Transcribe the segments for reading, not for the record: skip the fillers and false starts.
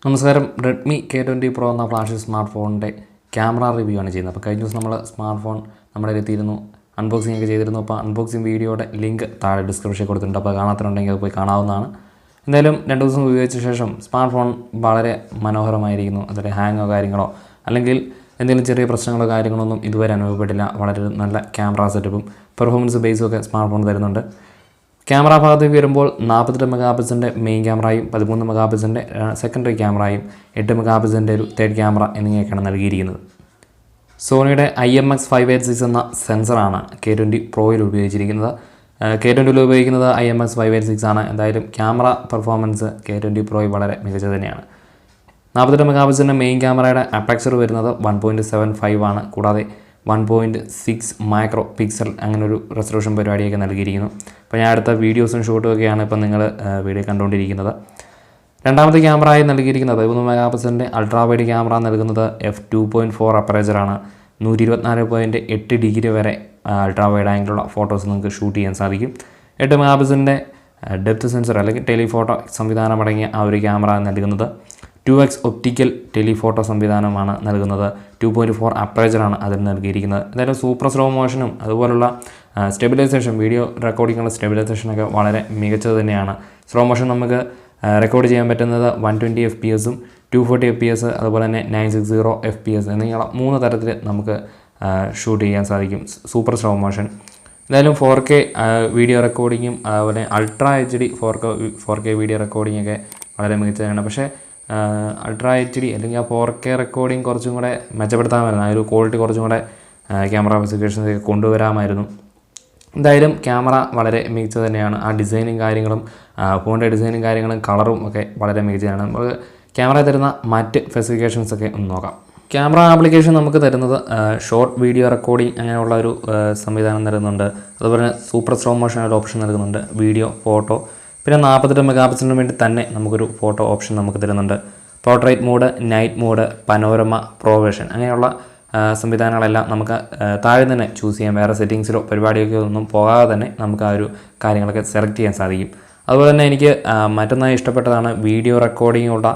നമസ്കാരം. Redmi K20 Pro എന്ന flash smart ഫോണിൻ്റെ ക്യാമറ റിവ്യൂ ആണ് ചെയ്യുന്നത്. അപ്പോൾ കഴിഞ്ഞ ദിവസം നമ്മൾ സ്മാർട്ട് ഫോൺ നമ്മുടെ എത്തിയിരുന്നു, അൺബോക്സിംഗ് ഒക്കെ ചെയ്തിരുന്നു. അപ്പോൾ അൺബോക്സിംഗ് വീഡിയോയുടെ ലിങ്ക് താഴെ ഡിസ്ക്രിപ്ഷനിൽ കൊടുത്തിട്ടുണ്ട്. അപ്പോൾ കാണാത്തുണ്ടെങ്കിൽ അത് പോയി കാണാവുന്നതാണ്. എന്തായാലും 2 ദിവസം ഉപയോഗിച്ച ശേഷം സ്മാർട്ട് ഫോൺ വളരെ മനോഹരമായിരിക്കുന്നു. അതിൽ ഹാങ്ങോ കാര്യങ്ങളോ അല്ലെങ്കിൽ എന്തെങ്കിലും ചെറിയ പ്രശ്നങ്ങളോ കാര്യങ്ങളൊന്നും ഇതുവരെ അനുഭവപ്പെട്ടില്ല. വളരെ നല്ല ക്യാമറ സെറ്റപ്പും പെർഫോമൻസ് ബേസും ഒക്കെ സ്മാർട്ട് ഫോൺ തരുന്നുണ്ട്. ക്യാമറ ഭാഗത്തേക്ക് വരുമ്പോൾ 48 മെഗാ പിക്സലിൻ്റെ മെയിൻ ക്യാമറയും 13 മെഗാ പിക്സലിൻ്റെ സെക്കൻഡറി ക്യാമറയും 8 മെഗാ പിക്സലിൻ്റെ ഒരു തേർഡ് ക്യാമറ എന്നിങ്ങനെയൊക്കെയാണ് നൽകിയിരിക്കുന്നത്. സോണിയുടെ IMX586 എന്ന സെൻസറാണ് K20 Proയിൽ ഉപയോഗിച്ചിരിക്കുന്നത്. K20 ഉപയോഗിക്കുന്നത് IMX586 ആണ്. എന്തായാലും ക്യാമറ പെർഫോമൻസ് K20 Proയിൽ വളരെ മികച്ചത് തന്നെയാണ്. 48 മെഗാ പിക്സലിൻ്റെ മെയിൻ ക്യാമറയുടെ അപ്പക്സർ വരുന്നത് 1.75 ആണ്. കൂടാതെ 1.6 മൈക്രോ പിക്സൽ അങ്ങനെ ഒരു റെസൊല്യൂഷൻ പരിപാടിയൊക്കെ നൽകിയിരിക്കുന്നു. അപ്പോൾ ഞാൻ അടുത്ത വീഡിയോസും ഷൂട്ടും ഒക്കെയാണ് ഇപ്പോൾ നിങ്ങൾ വീഡിയോ കണ്ടുകൊണ്ടിരിക്കുന്നത്. രണ്ടാമത്തെ ക്യാമറയായി നൽകിയിരിക്കുന്നത് 13 മെഗാ പിക്സലിൻ്റെ അൾട്രാ വൈഡ് ക്യാമറ നൽകുന്നത് f2.4 അപ്പറേച്ചറാണ്. 124.8 ഡിഗ്രി വരെ അൾട്രാ വൈഡ് ആംഗിളുള്ള ഫോട്ടോസ് നിങ്ങൾക്ക് ഷൂട്ട് ചെയ്യാൻ സാധിക്കും. 8 മെഗാ പിക്സലിൻ്റെ ഡെപ്ത് സെൻസർ അല്ലെങ്കിൽ ടെലിഫോട്ടോ സംവിധാനമടങ്ങിയ ആ ഒരു ക്യാമറ നൽകുന്നത് 2x ഒപ്റ്റിക്കൽ ടെലിഫോട്ടോ സംവിധാനമാണ് നൽകുന്നത്. 2.4 അപ്പറേച്ചറാണ് അതിൽ നൽകിയിരിക്കുന്നത്. എന്തായാലും സൂപ്പർ സ്ലോ മോഷനും അതുപോലുള്ള സ്റ്റെബിലൈസേഷൻ, വീഡിയോ റെക്കോർഡിങ്ങുള്ള സ്റ്റെബിലൈസേഷനൊക്കെ വളരെ മികച്ചത് തന്നെയാണ്. സ്ലോ മോഷൻ നമുക്ക് റെക്കോർഡ് ചെയ്യാൻ പറ്റുന്നത് 120 FPS, 240 FPS, അതുപോലെ തന്നെ 960 FPS എന്നിങ്ങനെ 3 തരത്തിൽ നമുക്ക് ഷൂട്ട് ചെയ്യാൻ സാധിക്കും സൂപ്പർ സ്ലോ മോഷൻ. എന്തായാലും 4K വീഡിയോ റെക്കോർഡിങ്ങും അതുപോലെ അൾട്രാ HD 4K വീഡിയോ റെക്കോർഡിങ്ങൊക്കെ വളരെ മികച്ചതാണ്. പക്ഷേ അൾട്രാ HD അല്ലെങ്കിൽ ആ 4K റെക്കോർഡിങ് കുറച്ചും കൂടെ മെച്ചപ്പെടുത്താമായിരുന്നു. ആ ഒരു ക്വാളിറ്റി കുറച്ചും കൂടെ ക്യാമറ സ്പെസിഫിക്കേഷൻസ് ഒക്കെ കൊണ്ടുവരാമായിരുന്നു. എന്തായാലും ക്യാമറ വളരെ മികച്ചത് തന്നെയാണ്. ആ ഡിസൈനും കാര്യങ്ങളും, ഫോണിൻ്റെ ഡിസൈനും കാര്യങ്ങളും കളറും ഒക്കെ വളരെ മികച്ചതാണ്. നമുക്ക് ക്യാമറ തരുന്ന മറ്റ് സ്പെസിഫിക്കേഷൻസ് ഒക്കെ ഒന്ന് നോക്കാം. ക്യാമറ ആപ്ലിക്കേഷൻ നമുക്ക് തരുന്നത് ഷോർട്ട് വീഡിയോ റെക്കോർഡിംഗ് അങ്ങനെയുള്ള ഒരു സംവിധാനം തരുന്നുണ്ട്. അതുപോലെ തന്നെ സൂപ്പർ സ്ലോ മോഷൻ ഒരു ഓപ്ഷൻ നൽകുന്നുണ്ട്. വീഡിയോ, ഫോട്ടോ, പിന്നെ 48 മെഗാ പിക്സലിന് വേണ്ടി തന്നെ നമുക്കൊരു ഫോട്ടോ ഓപ്ഷൻ നമുക്ക് തരുന്നുണ്ട്. Portrait mode, night mode, panorama, പ്രൊവേഷൻ അങ്ങനെയുള്ള സംവിധാനങ്ങളെല്ലാം നമുക്ക് താഴെ തന്നെ ചൂസ് ചെയ്യാം. വേറെ സെറ്റിങ്സിലോ പരിപാടിയൊക്കെ ഒന്നും പോകാതെ തന്നെ നമുക്ക് ആ ഒരു കാര്യങ്ങളൊക്കെ സെലക്ട് ചെയ്യാൻ സാധിക്കും. അതുപോലെ തന്നെ എനിക്ക് മറ്റൊന്നായി ഇഷ്ടപ്പെട്ടതാണ് വീഡിയോ റെക്കോർഡിങ്ങുള്ള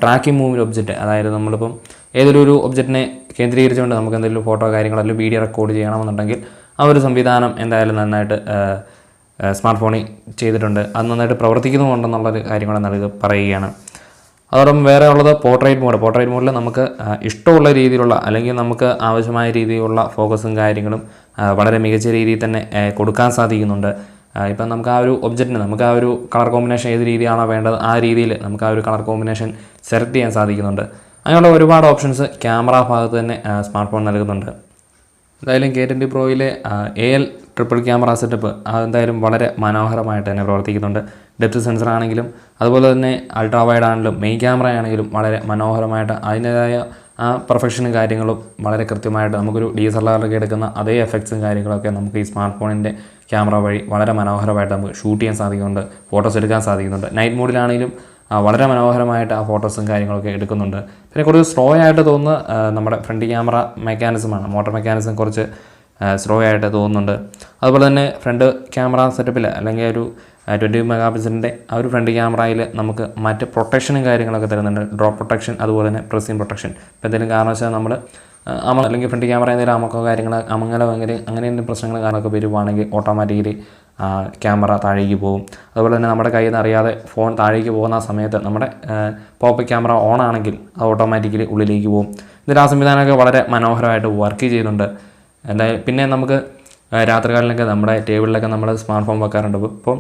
ട്രാക്കിംഗ് മൂവിൽ ഒബ്ജക്റ്റ്. അതായത് നമ്മളിപ്പം ഏതൊരു ഒബ്ജക്റ്റിനെ കേന്ദ്രീകരിച്ചുകൊണ്ട് നമുക്ക് എന്തെങ്കിലും ഫോട്ടോ കാര്യങ്ങളെല്ലാം വീഡിയോ റെക്കോർഡ് ചെയ്യണമെന്നുണ്ടെങ്കിൽ ആ ഒരു സംവിധാനം എന്തായാലും നന്നായിട്ട് സ്മാർട്ട് ഫോണിൽ ചെയ്തിട്ടുണ്ട്. അത് നന്നായിട്ട് പ്രവർത്തിക്കുന്നുണ്ടെന്നുള്ളൊരു കാര്യങ്ങൾ പറയുകയാണ്. അതോടൊപ്പം വേറെ ഉള്ളത് പോർട്രേറ്റ് മോഡ്. പോർട്രേറ്റ് മോഡിൽ നമുക്ക് ഇഷ്ടമുള്ള രീതിയിലുള്ള അല്ലെങ്കിൽ നമുക്ക് ആവശ്യമായ രീതിയിലുള്ള ഫോക്കസും കാര്യങ്ങളും വളരെ മികച്ച രീതിയിൽ തന്നെ കൊടുക്കാൻ സാധിക്കുന്നുണ്ട്. ഇപ്പം നമുക്ക് ആ ഒരു ഒബ്ജക്റ്റിന് നമുക്ക് ആ ഒരു കളർ കോമ്പിനേഷൻ ഏത് രീതിയാണോ വേണ്ടത് ആ രീതിയിൽ നമുക്ക് ആ ഒരു കളർ കോമ്പിനേഷൻ സെലക്ട് ചെയ്യാൻ സാധിക്കുന്നുണ്ട്. അങ്ങനെയുള്ള ഒരുപാട് ഓപ്ഷൻസ് ക്യാമറ ഭാഗത്ത് തന്നെ സ്മാർട്ട് ഫോൺ നൽകുന്നുണ്ട്. എന്തായാലും K20 Proയിലെ AL triple camera setup അതെന്തായാലും വളരെ മനോഹരമായിട്ട് തന്നെ പ്രവർത്തിക്കുന്നുണ്ട്. ഡെപ്ത് സെൻസർ ആണെങ്കിലും അതുപോലെ തന്നെ അൾട്രാ വൈഡ് ആണെങ്കിലും മെയിൻ ക്യാമറ ആണെങ്കിലും വളരെ മനോഹരമായിട്ട് അതിൻ്റേതായ ആ പെർഫെക്ഷനും കാര്യങ്ങളും വളരെ കൃത്യമായിട്ട് നമുക്കൊരു DSLR എടുക്കുന്ന അതേ എഫക്ട്സും കാര്യങ്ങളൊക്കെ നമുക്ക് ഈ സ്മാർട്ട് ഫോണിൻ്റെ ക്യാമറ വഴി വളരെ മനോഹരമായിട്ട് നമുക്ക് ഷൂട്ട് ചെയ്യാൻ സാധിക്കുന്നുണ്ട്, ഫോട്ടോസ് എടുക്കാൻ സാധിക്കുന്നുണ്ട്. നൈറ്റ് മോഡിലാണെങ്കിലും വളരെ മനോഹരമായിട്ട് ആ ഫോട്ടോസും കാര്യങ്ങളൊക്കെ എടുക്കുന്നുണ്ട്. പിന്നെ കുറച്ച് സ്ലോ ആയിട്ട് തോന്നുന്ന നമ്മുടെ ഫ്രണ്ട് ക്യാമറ മെക്കാനിസമാണ്, മോട്ടോർ മെക്കാനിസം കുറച്ച് സ്ലോ ആയിട്ട് തോന്നുന്നുണ്ട്. അതുപോലെ തന്നെ ഫ്രണ്ട് ക്യാമറ സെറ്റപ്പിൽ അല്ലെങ്കിൽ ഒരു 20 മെഗാ പിക്സലിൻ്റെ ആ ഒരു ഫ്രണ്ട് ക്യാമറയിൽ നമുക്ക് മറ്റ് പ്രൊട്ടക്ഷനും കാര്യങ്ങളൊക്കെ തരുന്നുണ്ട്. ഡ്രോപ്പ് പ്രൊട്ടക്ഷൻ, അതുപോലെ തന്നെ പ്രസിംഗ് പ്രൊട്ടക്ഷൻ. ഇപ്പോൾ എന്തെങ്കിലും കാരണവശാൽ നമ്മൾ അല്ലെങ്കിൽ ഫ്രണ്ട് ക്യാമറ എന്തെങ്കിലും അമക്കോ കാര്യങ്ങൾ അങ്ങനെ എന്തെങ്കിലും പ്രശ്നങ്ങൾ കാരണമൊക്കെ വരുവാണെങ്കിൽ ഓട്ടോമാറ്റിക്കലി ക്യാമറ താഴേക്ക് പോകും. അതുപോലെ തന്നെ നമ്മുടെ കയ്യിൽ നിന്ന് അറിയാതെ ഫോൺ താഴേക്ക് പോകുന്ന സമയത്ത് നമ്മുടെ പോപ്പ് ക്യാമറ ഓൺ ആണെങ്കിൽ അത് ഓട്ടോമാറ്റിക്കലി ഉള്ളിലേക്ക് പോകും. ഇതിൽ ആ സംവിധാനമൊക്കെ വളരെ മനോഹരമായിട്ട് വർക്ക് ചെയ്യുന്നുണ്ട്. എന്തായാലും പിന്നെ നമുക്ക് രാത്രികാലിലൊക്കെ നമ്മുടെ ടേബിളിലൊക്കെ നമ്മൾ സ്മാർട്ട് ഫോൺ വെക്കാറുണ്ട്. ഇപ്പം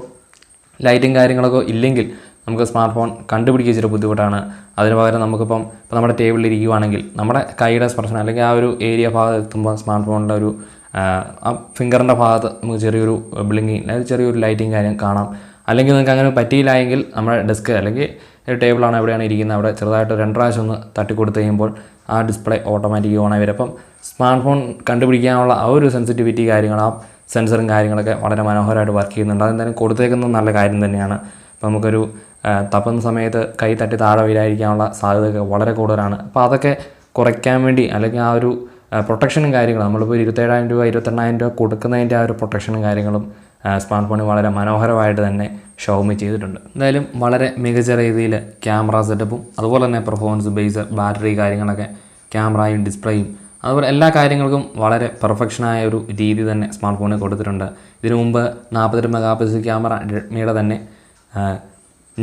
ലൈറ്റും കാര്യങ്ങളൊക്കെ ഇല്ലെങ്കിൽ നമുക്ക് സ്മാർട്ട് ഫോൺ കണ്ടുപിടിക്കുക ഇച്ചിരി ബുദ്ധിമുട്ടാണ്. അതിന് പകരം നമുക്കിപ്പം നമ്മുടെ ടേബിളിൽ ഇരിക്കുവാണെങ്കിൽ നമ്മുടെ കൈയുടെ സ്പർശനം അല്ലെങ്കിൽ ആ ഒരു ഏരിയ ഭാഗത്ത് എത്തുമ്പോൾ സ്മാർട്ട് ഫോണിൻ്റെ ഒരു ആ ഫിംഗറിൻ്റെ ഭാഗത്ത് നമുക്ക് ചെറിയൊരു ബ്ലിങ്കിങ് അതായത് ചെറിയൊരു ലൈറ്റിങ് കാര്യം കാണാം. അല്ലെങ്കിൽ നിങ്ങൾക്ക് അങ്ങനെ പറ്റിയില്ല എങ്കിൽ നമ്മുടെ ഡെസ്ക് അല്ലെങ്കിൽ ടേബിളാണ് എവിടെയാണ് ഇരിക്കുന്നത് അവിടെ ചെറുതായിട്ട് 2 പ്രാവശ്യം ഒന്ന് തട്ടിക്കൊടുത്ത് കഴിയുമ്പോൾ ആ ഡിസ്പ്ലേ ഓട്ടോമാറ്റിക് ഓണായി വരും. അപ്പം സ്മാർട്ട് ഫോൺ കണ്ടുപിടിക്കാനുള്ള ആ ഒരു സെൻസിറ്റിവിറ്റി കാര്യങ്ങൾ, ആ സെൻസറും കാര്യങ്ങളൊക്കെ വളരെ മനോഹരമായിട്ട് വർക്ക് ചെയ്യുന്നുണ്ട്. അതെന്തായാലും കൊടുത്തേക്കുന്നത് നല്ല കാര്യം തന്നെയാണ്. അപ്പോൾ നമുക്കൊരു തപ്പുന്ന സമയത്ത് കൈ തട്ടി താഴെ വീഴാതിരിക്കാനുള്ള സാധ്യതയൊക്കെ വളരെ കൂടുതലാണ്. അപ്പോൾ അതൊക്കെ കുറയ്ക്കാൻ വേണ്ടി അല്ലെങ്കിൽ ആ ഒരു പ്രൊട്ടക്ഷനും കാര്യങ്ങളും നമ്മളിപ്പോൾ 27,000 രൂപ 28,000 രൂപ കൊടുക്കുന്നതിൻ്റെ ആ ഒരു പ്രൊട്ടക്ഷനും കാര്യങ്ങളും സ്മാർട്ട് ഫോണിൽ വളരെ മനോഹരമായിട്ട് തന്നെ ഷവോമി ചെയ്തിട്ടുണ്ട്. എന്തായാലും വളരെ മികച്ച രീതിയിൽ ക്യാമറ സെറ്റപ്പും അതുപോലെ തന്നെ പെർഫോമൻസ് ബേസ് ബാറ്ററി കാര്യങ്ങളൊക്കെ ക്യാമറയും ഡിസ്പ്ലേയും അതുപോലെ എല്ലാ കാര്യങ്ങൾക്കും വളരെ പെർഫെക്ഷനായ ഒരു രീതി തന്നെ സ്മാർട്ട് ഫോണിൽ കൊടുത്തിട്ടുണ്ട്. ഇതിനു മുമ്പ് 42 മെഗാ പിക്സൽ ക്യാമറ റെഡ്മിയുടെ തന്നെ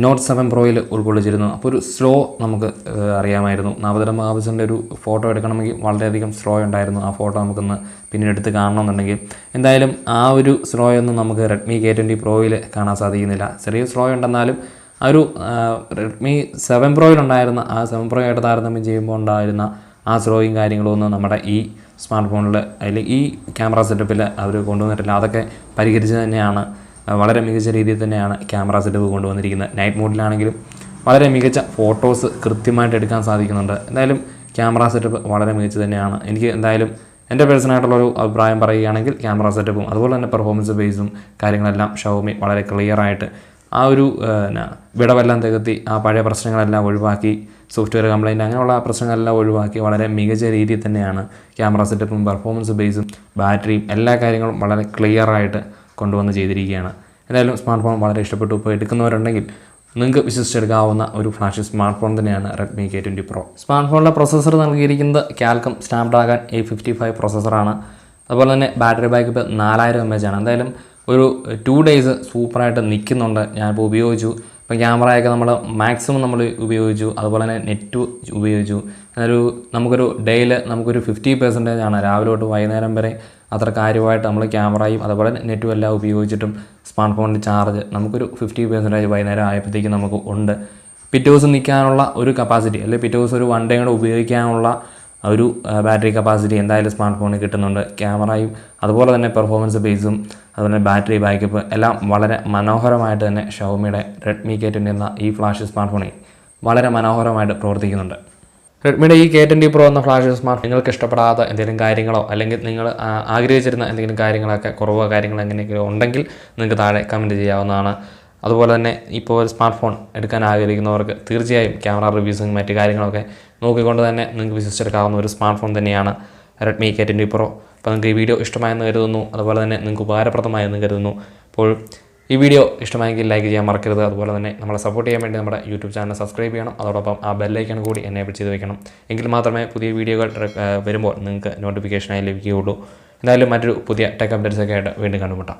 നോട്ട് 7 പ്രോയിൽ ഉൾക്കൊള്ളിച്ചിരുന്നു. അപ്പോൾ ഒരു സ്ലോ നമുക്ക് അറിയാമായിരുന്നു. 42 മെഗാ പിക്സലിൻ്റെ ഒരു ഫോട്ടോ എടുക്കണമെങ്കിൽ വളരെയധികം സ്ലോ ഉണ്ടായിരുന്നു. ആ ഫോട്ടോ നമുക്കൊന്ന് പിന്നീട് എടുത്ത് കാണണമെന്നുണ്ടെങ്കിൽ എന്തായാലും ആ ഒരു സ്ലോയൊന്നും നമുക്ക് റെഡ്മി K20 പ്രോയിൽ കാണാൻ സാധിക്കുന്നില്ല. ചെറിയ സ്ലോ ഉണ്ടെന്നാലും ആ ഒരു റെഡ്മി 7 പ്രോയിലുണ്ടായിരുന്ന ആ 7 പ്രോ ആയിട്ട് താരതമ്യം ചെയ്യുമ്പോൾ ഉണ്ടായിരുന്ന ആ സ്ലോയും കാര്യങ്ങളും ഒന്നും നമ്മുടെ ഈ സ്മാർട്ട് ഫോണിൽ അല്ലെങ്കിൽ ഈ ക്യാമറ സെറ്റപ്പിൽ അവർ കൊണ്ടുവന്നിട്ടില്ല. അതൊക്കെ പരിഹരിച്ച് തന്നെയാണ് വളരെ മികച്ച രീതിയിൽ തന്നെയാണ് ക്യാമറ സെറ്റപ്പ് കൊണ്ടുവന്നിരിക്കുന്നത്. നൈറ്റ് മോഡിലാണെങ്കിലും വളരെ മികച്ച ഫോട്ടോസ് കൃത്യമായിട്ട് എടുക്കാൻ സാധിക്കുന്നുണ്ട്. എന്തായാലും ക്യാമറ സെറ്റപ്പ് വളരെ മികച്ച തന്നെയാണ്. എനിക്ക് എന്തായാലും എൻ്റെ പേഴ്സണായിട്ടുള്ളൊരു അഭിപ്രായം പറയുകയാണെങ്കിൽ ക്യാമറ സെറ്റപ്പും അതുപോലെ തന്നെ പെർഫോമൻസ് ബേസും കാര്യങ്ങളെല്ലാം ഷവോമി വളരെ ക്ലിയറായിട്ട് ആ ഒരു വിടവെല്ലാം തികത്തി ആ പഴയ പ്രശ്നങ്ങളെല്ലാം ഒഴിവാക്കി സോഫ്റ്റ്വെയർ കംപ്ലൈൻറ്റ് അങ്ങനെയുള്ള പ്രശ്നങ്ങളെല്ലാം ഒഴിവാക്കി വളരെ മികച്ച രീതിയിൽ തന്നെയാണ് ക്യാമറ സെറ്റപ്പും പെർഫോമൻസ് ബേസും ബാറ്ററിയും എല്ലാ കാര്യങ്ങളും വളരെ ക്ലിയറായിട്ട് കൊണ്ടുവന്ന് ചെയ്തിരിക്കുകയാണ്. എന്തായാലും സ്മാർട്ട് ഫോൺ വളരെ ഇഷ്ടപ്പെട്ടു. ഇപ്പോൾ എടുക്കുന്നവരുണ്ടെങ്കിൽ നിങ്ങൾക്ക് വിശ്വസിച്ചെടുക്കാവുന്ന ഒരു ഫ്ലാഷ് സ്മാർട്ട് ഫോൺ തന്നെയാണ് റെഡ്മി K20 Pro. സ്മാർട്ട് ഫോണിലെ പ്രൊസസ്സർ നൽകിയിരിക്കുന്നത് ക്യാൽക്കം സ്നാപ്ഡ്രാഗൺ 855 പ്രൊസസ്സറാണ്. അതുപോലെ തന്നെ ബാറ്ററി ബാക്കപ്പ് 4000 mAh ആണ്. എന്തായാലും ഒരു 2 days സൂപ്പറായിട്ട് നിൽക്കുന്നുണ്ട്. ഞാനിപ്പോൾ ഉപയോഗിച്ചു. ഇപ്പോൾ ക്യാമറയൊക്കെ നമ്മൾ മാക്സിമം നമ്മൾ ഉപയോഗിച്ചു. അതുപോലെ തന്നെ നെറ്റ് ഉപയോഗിച്ചു. നമുക്കൊരു ഡേയിൽ നമുക്കൊരു 50% ആണ് രാവിലെ തൊട്ട് വൈകുന്നേരം വരെ അത്ര കാര്യമായിട്ട് നമ്മൾ ക്യാമറയും അതുപോലെ നെറ്റും എല്ലാം ഉപയോഗിച്ചിട്ടും സ്മാർട്ട് ഫോണിൻ്റെ ചാർജ് നമുക്കൊരു 50% വൈകുന്നേരം ആയപ്പോഴത്തേക്കും നമുക്ക് ഉണ്ട്. പിറ്റേ ദിവസം നിൽക്കാനുള്ള ഒരു കപ്പാസിറ്റി അല്ലെങ്കിൽ പിറ്റേ ദിവസം ഒരു 1 day കൂടെ ഉപയോഗിക്കാനുള്ള ഒരു ബാറ്ററി കപ്പാസിറ്റി എന്തായാലും സ്മാർട്ട് ഫോണിൽ കിട്ടുന്നുണ്ട്. ക്യാമറയും അതുപോലെ തന്നെ പെർഫോമൻസ് ബേസും അതുപോലെ ബാറ്ററി ബാക്കപ്പ് എല്ലാം വളരെ മനോഹരമായിട്ട് തന്നെ ഷവോമിയുടെ റെഡ്മി K20 എന്ന ഈ ഫ്ലാഷ് സ്മാർട്ട് ഫോണിൽ വളരെ മനോഹരമായിട്ട് പ്രവർത്തിക്കുന്നുണ്ട്. റെഡ്മിയുടെ ഈ K20 Pro എന്ന ഫ്ലാഷ് സ്മാർട്ട് നിങ്ങൾക്ക് ഇഷ്ടപ്പെടാത്ത എന്തെങ്കിലും കാര്യങ്ങളോ അല്ലെങ്കിൽ നിങ്ങൾ ആഗ്രഹിച്ചിരുന്ന എന്തെങ്കിലും കാര്യങ്ങളൊക്കെ കുറവോ കാര്യങ്ങൾ എങ്ങനെയൊക്കെയോ ഉണ്ടെങ്കിൽ നിങ്ങൾക്ക് താഴെ കമൻറ്റ് ചെയ്യാവുന്നതാണ്. അതുപോലെ തന്നെ ഇപ്പോൾ ഒരു സ്മാർട്ട് ഫോൺ എടുക്കാൻ ആഗ്രഹിക്കുന്നവർക്ക് തീർച്ചയായും ക്യാമറ റിവ്യൂസും മറ്റു കാര്യങ്ങളൊക്കെ നോക്കിക്കൊണ്ട് തന്നെ നിങ്ങൾക്ക് വിശ്വസിച്ചെടുക്കാവുന്ന ഒരു സ്മാർട്ട് ഫോൺ തന്നെയാണ് റെഡ്മി K20 Pro. അപ്പോൾ നിങ്ങൾക്ക് ഈ വീഡിയോ ഇഷ്ടമായെന്ന് കരുതുന്നു. അതുപോലെ തന്നെ നിങ്ങൾക്ക് ഉപകാരപ്രദമായെന്ന് കരുതുന്നു. അപ്പോൾ ഈ വീഡിയോ ഇഷ്ടമായെങ്കിൽ ലൈക്ക് ചെയ്യാൻ മറക്കരുത്. അതുപോലെ തന്നെ നമ്മളെ സപ്പോർട്ട് ചെയ്യാൻ വേണ്ടി നമ്മുടെ യൂട്യൂബ് ചാനൽ സബ്സ്ക്രൈബ് ചെയ്യണം. അതോടൊപ്പം ആ ബെല്ലൈക്കൺ കൂടി എനേബിൾ ചെയ്ത് വെക്കണം. എങ്കിൽ മാത്രമേ പുതിയ വീഡിയോകൾ വരുമ്പോൾ നിങ്ങൾക്ക് നോട്ടിഫിക്കേഷനായി ലഭിക്കുകയുള്ളൂ. എന്തായാലും മറ്റൊരു പുതിയ ടെക് അപ്ഡേറ്റ്സൊക്കെ ആയിട്ട് വീണ്ടും കണ്ടുമുട്ടാം.